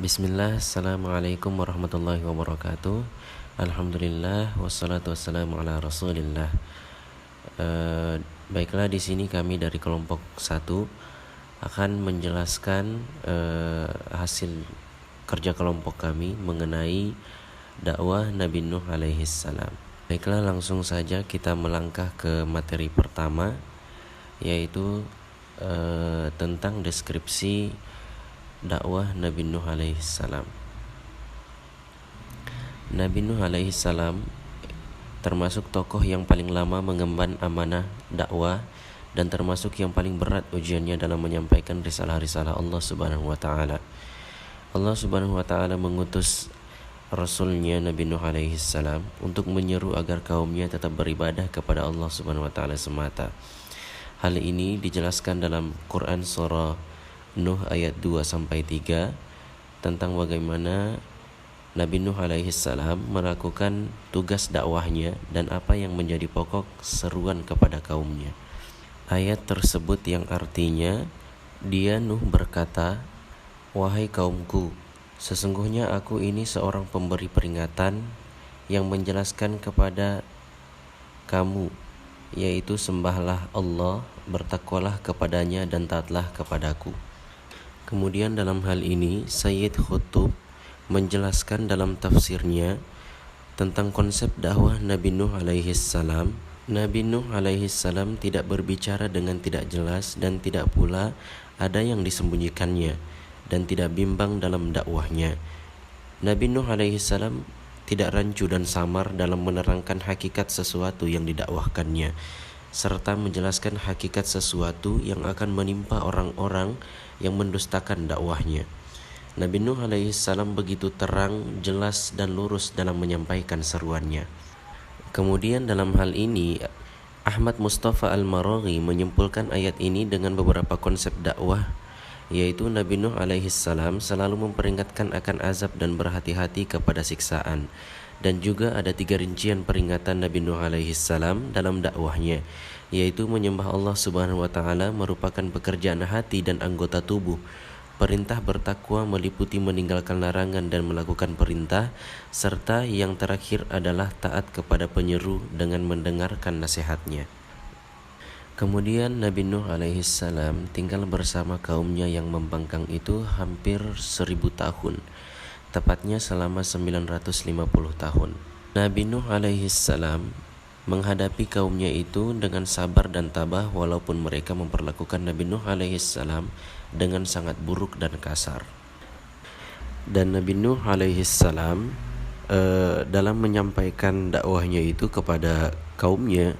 Bismillah, Assalamualaikum warahmatullahi wabarakatuh. Alhamdulillah, wassalatu wassalamu ala rasulillah. Baiklah, di sini kami dari kelompok 1 akan menjelaskan hasil kerja kelompok kami mengenai dakwah Nabi Nuh alaihi salam. Baiklah, langsung saja kita melangkah ke materi pertama, yaitu tentang deskripsi dakwah Nabi Nuh alaihi salam. Nabi Nuh alaihi salam termasuk tokoh yang paling lama mengemban amanah dakwah dan termasuk yang paling berat ujiannya dalam menyampaikan risalah-risalah Allah Subhanahu wa taala. Allah Subhanahu wa taala mengutus Rasulnya Nabi Nuh alaihi salam untuk menyeru agar kaumnya tetap beribadah kepada Allah Subhanahu wa taala semata. Hal ini dijelaskan dalam Quran surah Nuh ayat 2-3 tentang bagaimana Nabi Nuh alaihi salam melakukan tugas dakwahnya dan apa yang menjadi pokok seruan kepada kaumnya. Ayat tersebut yang artinya, dia Nuh berkata, "Wahai kaumku, sesungguhnya aku ini seorang pemberi peringatan yang menjelaskan kepada kamu, yaitu sembahlah Allah, bertakwalah kepadanya dan taatlah kepadaku." Kemudian dalam hal ini Sayyid Qutb menjelaskan dalam tafsirnya tentang konsep dakwah Nabi Nuh alaihi salam. Nabi Nuh alaihi salam tidak berbicara dengan tidak jelas dan tidak pula ada yang disembunyikannya dan tidak bimbang dalam dakwahnya. Nabi Nuh alaihi salam tidak rancu dan samar dalam menerangkan hakikat sesuatu yang didakwahkannya, serta menjelaskan hakikat sesuatu yang akan menimpa orang-orang yang mendustakan dakwahnya. Nabi Nuh alaihi salam begitu terang, jelas, dan lurus dalam menyampaikan seruannya. Kemudian dalam hal ini Ahmad Mustafa Al-Maraghi menyimpulkan ayat ini dengan beberapa konsep dakwah, yaitu Nabi Nuh alaihi salam selalu memperingatkan akan azab dan berhati-hati kepada siksaan. Dan juga ada 3 rincian peringatan Nabi Nuh alaihi salam dalam dakwahnya, yaitu menyembah Allah Subhanahu wa taala merupakan pekerjaan hati dan anggota tubuh. Perintah bertakwa meliputi meninggalkan larangan dan melakukan perintah, serta yang terakhir adalah taat kepada penyeru dengan mendengarkan nasihatnya. Kemudian Nabi Nuh alaihi salam tinggal bersama kaumnya yang membangkang itu hampir 1000 tahun, tepatnya selama 950 tahun. Nabi Nuh alaihi salam menghadapi kaumnya itu dengan sabar dan tabah walaupun mereka memperlakukan Nabi Nuh alaihi salam dengan sangat buruk dan kasar. Dan Nabi Nuh alaihi salam dalam menyampaikan dakwahnya itu kepada kaumnya,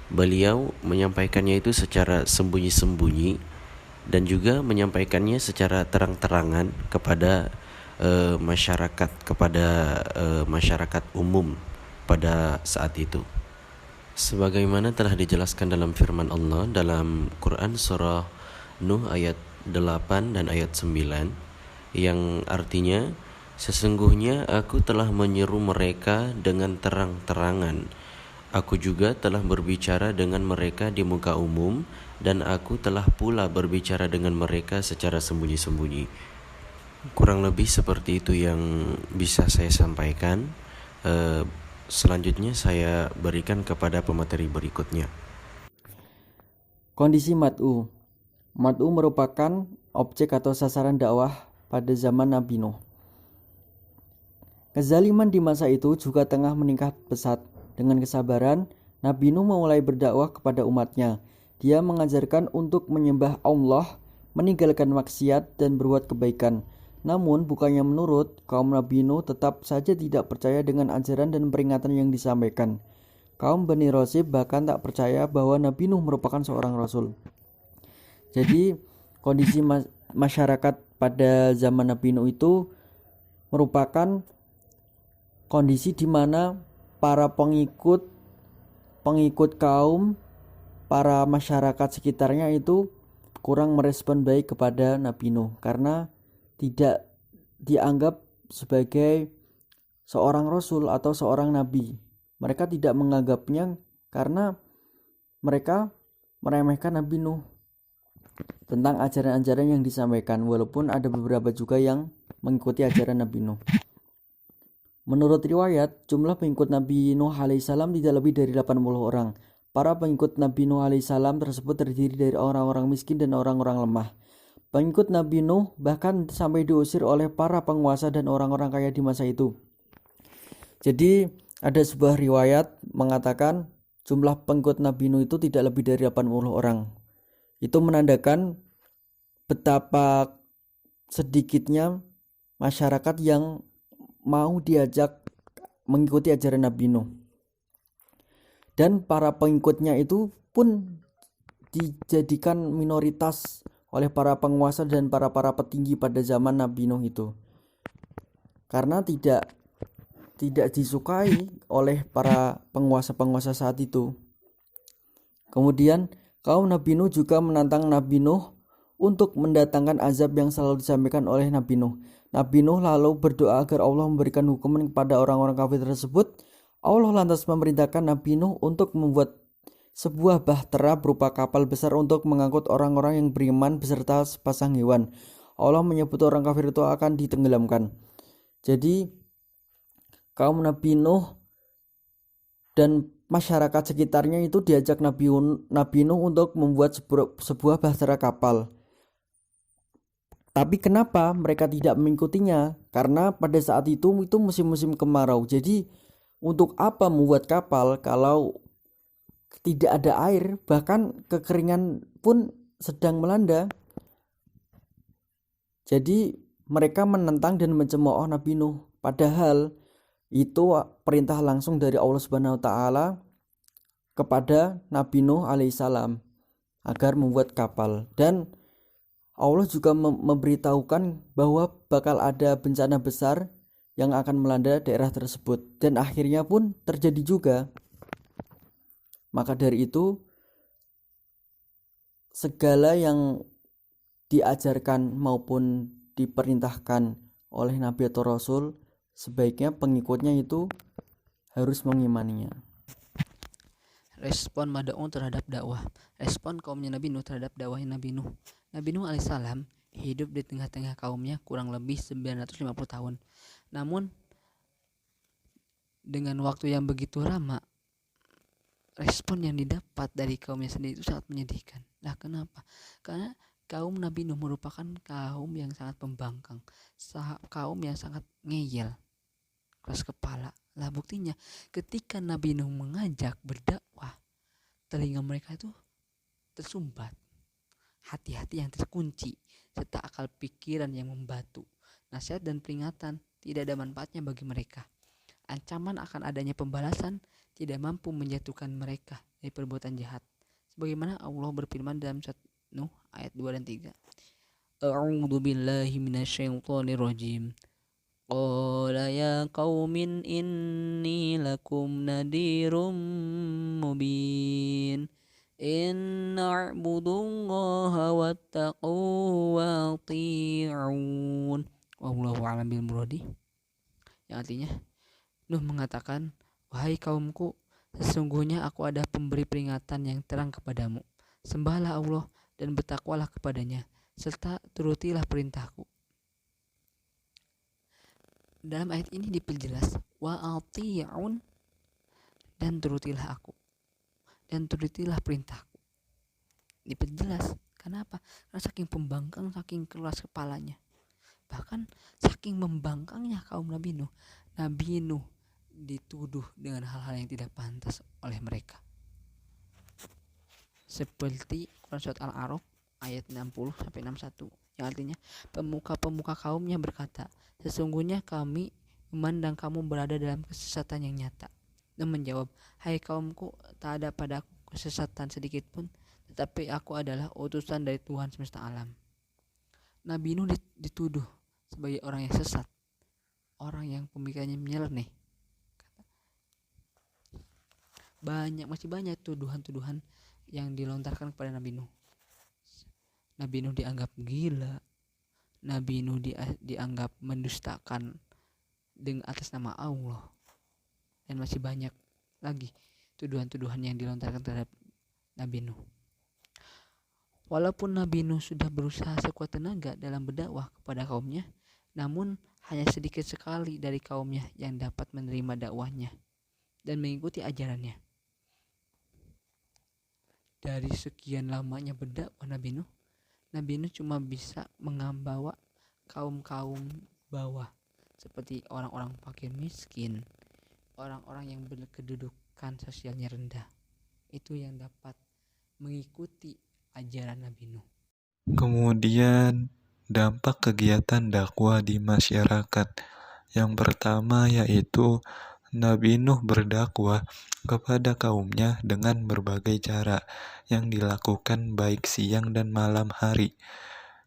beliau menyampaikannya itu secara sembunyi-sembunyi dan juga menyampaikannya secara terang-terangan kepada masyarakat umum pada saat itu. Sebagaimana telah dijelaskan dalam firman Allah dalam Quran surah Nuh ayat 8 dan ayat 9, yang artinya, sesungguhnya aku telah menyeru mereka dengan terang-terangan. Aku juga telah berbicara dengan mereka di muka umum, dan aku telah pula berbicara dengan mereka secara sembunyi-sembunyi. Kurang lebih seperti itu yang bisa saya sampaikan. Selanjutnya saya berikan kepada pemateri berikutnya. Kondisi mad'u. Mad'u merupakan objek atau sasaran dakwah pada zaman Nabi Nuh. Kezaliman di masa itu juga tengah meningkat pesat. Dengan kesabaran, Nabi Nuh memulai berdakwah kepada umatnya. Dia mengajarkan untuk menyembah Allah, meninggalkan maksiat, dan berbuat kebaikan. Namun, bukannya menurut, kaum Nabi Nuh tetap saja tidak percaya dengan ajaran dan peringatan yang disampaikan. Kaum Bani Rosib bahkan tak percaya bahwa Nabi Nuh merupakan seorang rasul. Jadi, kondisi masyarakat pada zaman Nabi Nuh itu merupakan kondisi di mana para pengikut kaum, para masyarakat sekitarnya itu kurang merespon baik kepada Nabi Nuh karena tidak dianggap sebagai seorang rasul atau seorang nabi. Mereka tidak menganggapnya karena mereka meremehkan Nabi Nuh tentang ajaran-ajaran yang disampaikan, walaupun ada beberapa juga yang mengikuti ajaran Nabi Nuh. Menurut riwayat, jumlah pengikut Nabi Nuh alaihissalam tidak lebih dari 80 orang. Para pengikut Nabi Nuh alaihissalam tersebut terdiri dari orang-orang miskin dan orang-orang lemah. Pengikut Nabi Nuh bahkan sampai diusir oleh para penguasa dan orang-orang kaya di masa itu. Jadi ada sebuah riwayat mengatakan jumlah pengikut Nabi Nuh itu tidak lebih dari 80 orang. Itu menandakan betapa sedikitnya masyarakat yang mau diajak mengikuti ajaran Nabi Nuh. Dan para pengikutnya itu pun dijadikan minoritas oleh para penguasa dan para petinggi pada zaman Nabi Nuh itu. Karena tidak disukai oleh para penguasa-penguasa saat itu. Kemudian kaum Nabi Nuh juga menantang Nabi Nuh untuk mendatangkan azab yang selalu disampaikan oleh Nabi Nuh. Nabi Nuh lalu berdoa agar Allah memberikan hukuman kepada orang-orang kafir tersebut. Allah lantas memerintahkan Nabi Nuh untuk membuat sebuah bahtera berupa kapal besar untuk mengangkut orang-orang yang beriman beserta sepasang hewan. Allah menyebut orang kafir itu akan ditenggelamkan. Jadi kaum Nabi Nuh dan masyarakat sekitarnya itu diajak Nabi Nuh untuk membuat sebuah bahtera kapal. Tapi kenapa mereka tidak mengikutinya? Karena pada saat itu musim-musim kemarau. Jadi untuk apa membuat kapal kalau tidak ada air, bahkan kekeringan pun sedang melanda. Jadi mereka menentang dan mencemooh Nabi Nuh. Padahal itu perintah langsung dari Allah Subhanahu wa taala kepada Nabi Nuh alaihissalam agar membuat kapal. Dan Allah juga memberitahukan bahwa bakal ada bencana besar yang akan melanda daerah tersebut. Dan akhirnya pun terjadi juga. Maka dari itu, segala yang diajarkan maupun diperintahkan oleh Nabi atau Rasul, sebaiknya pengikutnya itu harus mengimaninya. Respon Mad'un terhadap dakwah. Respon kaumnya Nabi Nuh terhadap dakwahnya Nabi Nuh. Nabi Nuh alaihissalam hidup di tengah-tengah kaumnya kurang lebih 950 tahun. Namun dengan waktu yang begitu lama, respon yang didapat dari kaumnya sendiri itu sangat menyedihkan. Nah, kenapa? Karena kaum Nabi Nuh merupakan kaum yang sangat pembangkang, kaum yang sangat ngeyel, keras kepala. Lah buktinya ketika Nabi Nuh mengajak berdakwah, telinga mereka itu tersumbat, hati-hati yang terkunci, serta akal pikiran yang membatu. Nasihat dan peringatan tidak ada manfaatnya bagi mereka. Ancaman akan adanya pembalasan tidak mampu menjatuhkan mereka dari perbuatan jahat. Sebagaimana Allah berfirman dalam surat Nuh ayat 2 dan 3. A'udzu billahi minasyaitonir rajim. Qala ya qaumin inni lakum nadhirum mubin. Inna a'budullaha wattaqu wa ati'un. Wallahu a'lam bil muradi. Yang artinya Nuh mengatakan, wahai kaumku, sesungguhnya aku ada pemberi peringatan yang terang kepadamu. Sembahlah Allah dan bertakwalah kepadanya, serta turutilah perintahku. Dalam ayat ini diperjelas wa ati'un, dan turutilah aku, dan turutilah perintahku. Diperjelas. Kenapa? Karena saking pembangkang, saking keras kepalanya. Bahkan saking membangkangnya kaum Nabi Nuh dituduh dengan hal-hal yang tidak pantas oleh mereka. Seperti Quran surat Al-A'raf ayat 60 sampai 61 yang artinya pemuka-pemuka kaumnya berkata, sesungguhnya kami memandang kamu berada dalam kesesatan yang nyata. Dan menjawab, hai kaumku, tak ada padaku kesesatan sedikit pun, tetapi aku adalah utusan dari Tuhan semesta alam. Nabi Nuh dituduh sebagai orang yang sesat, orang yang pemikirannya nyeleneh. Masih banyak tuduhan-tuduhan yang dilontarkan kepada Nabi Nuh. Nabi Nuh dianggap gila, Nabi Nuh dianggap mendustakan dengan atas nama Allah, dan masih banyak lagi tuduhan-tuduhan yang dilontarkan terhadap Nabi Nuh. Walaupun Nabi Nuh sudah berusaha sekuat tenaga dalam berdakwah kepada kaumnya, namun hanya sedikit sekali dari kaumnya yang dapat menerima dakwahnya dan mengikuti ajarannya. Dari sekian lamanya berdakwah Nabi Nuh cuma bisa membawa kaum-kaum bawah seperti orang-orang fakir miskin, orang-orang yang berkedudukan sosialnya rendah. Itu yang dapat mengikuti ajaran Nabi Nuh. Kemudian dampak kegiatan dakwah di masyarakat. Yang pertama yaitu Nabi Nuh berdakwah kepada kaumnya dengan berbagai cara yang dilakukan baik siang dan malam hari,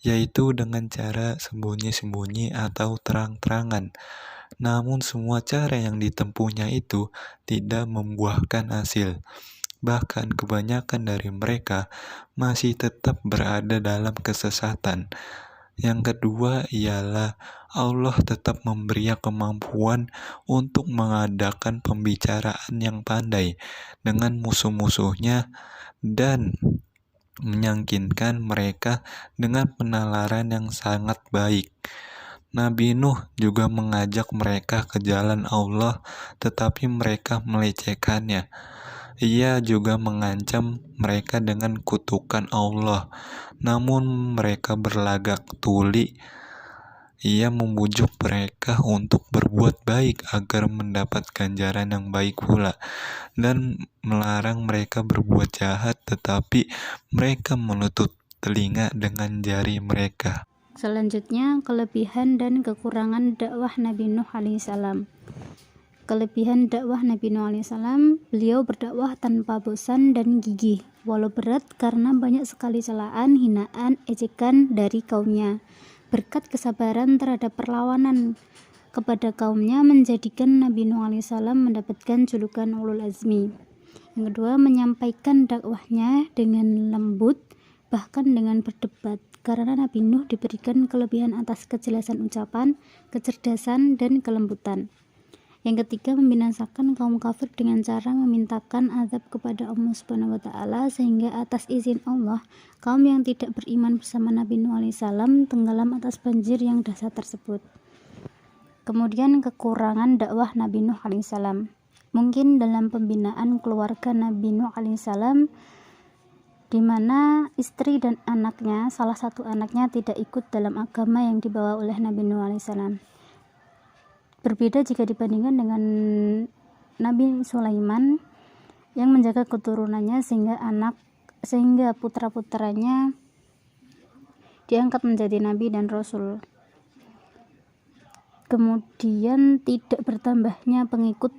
yaitu dengan cara sembunyi-sembunyi atau terang-terangan. Namun semua cara yang ditempuhnya itu tidak membuahkan hasil. Bahkan kebanyakan dari mereka masih tetap berada dalam kesesatan. Yang kedua ialah Allah tetap memberi kemampuan untuk mengadakan pembicaraan yang pandai dengan musuh-musuhnya dan meyakinkan mereka dengan penalaran yang sangat baik. Nabi Nuh juga mengajak mereka ke jalan Allah, tetapi mereka melecehkannya. Ia juga mengancam mereka dengan kutukan Allah, namun mereka berlagak tuli. Ia membujuk mereka untuk berbuat baik agar mendapat ganjaran yang baik pula, dan melarang mereka berbuat jahat, tetapi mereka menutup telinga dengan jari mereka. Selanjutnya, kelebihan dan kekurangan dakwah Nabi Nuh alaihissalam. Kelebihan dakwah Nabi Nuh alaihissalam, beliau berdakwah tanpa bosan dan gigih, walau berat karena banyak sekali celaan, hinaan, ejekan dari kaumnya. Berkat kesabaran terhadap perlawanan kepada kaumnya menjadikan Nabi Nuh alaihissalam mendapatkan julukan ulul azmi. Yang kedua, menyampaikan dakwahnya dengan lembut, bahkan dengan berdebat, karena Nabi Nuh diberikan kelebihan atas kejelasan ucapan, kecerdasan, dan kelembutan. Yang ketiga, membinasakan kaum kafir dengan cara memintakan azab kepada Allah Subhanahu wa taala, sehingga atas izin Allah kaum yang tidak beriman bersama Nabi Nuh alaihissalam tenggelam atas banjir yang dahsyat tersebut. Kemudian kekurangan dakwah Nabi Nuh alaihissalam. Mungkin dalam pembinaan keluarga Nabi Nuh alaihissalam, di mana istri dan anaknya, salah satu anaknya tidak ikut dalam agama yang dibawa oleh Nabi Nuh alaihissalam. Berbeda jika dibandingkan dengan Nabi Sulaiman yang menjaga keturunannya sehingga putra-putranya diangkat menjadi nabi dan rasul. Kemudian tidak bertambahnya pengikut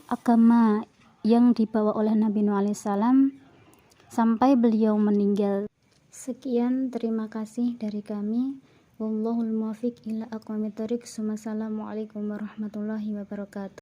agama yang dibawa oleh Nabi Nuh alaihissalam sampai beliau meninggal. Sekian, terima kasih dari kami. Wallahul muwaffiq ila aqwamit thoriq. Wassalamualaikum warahmatullahi wabarakatuh.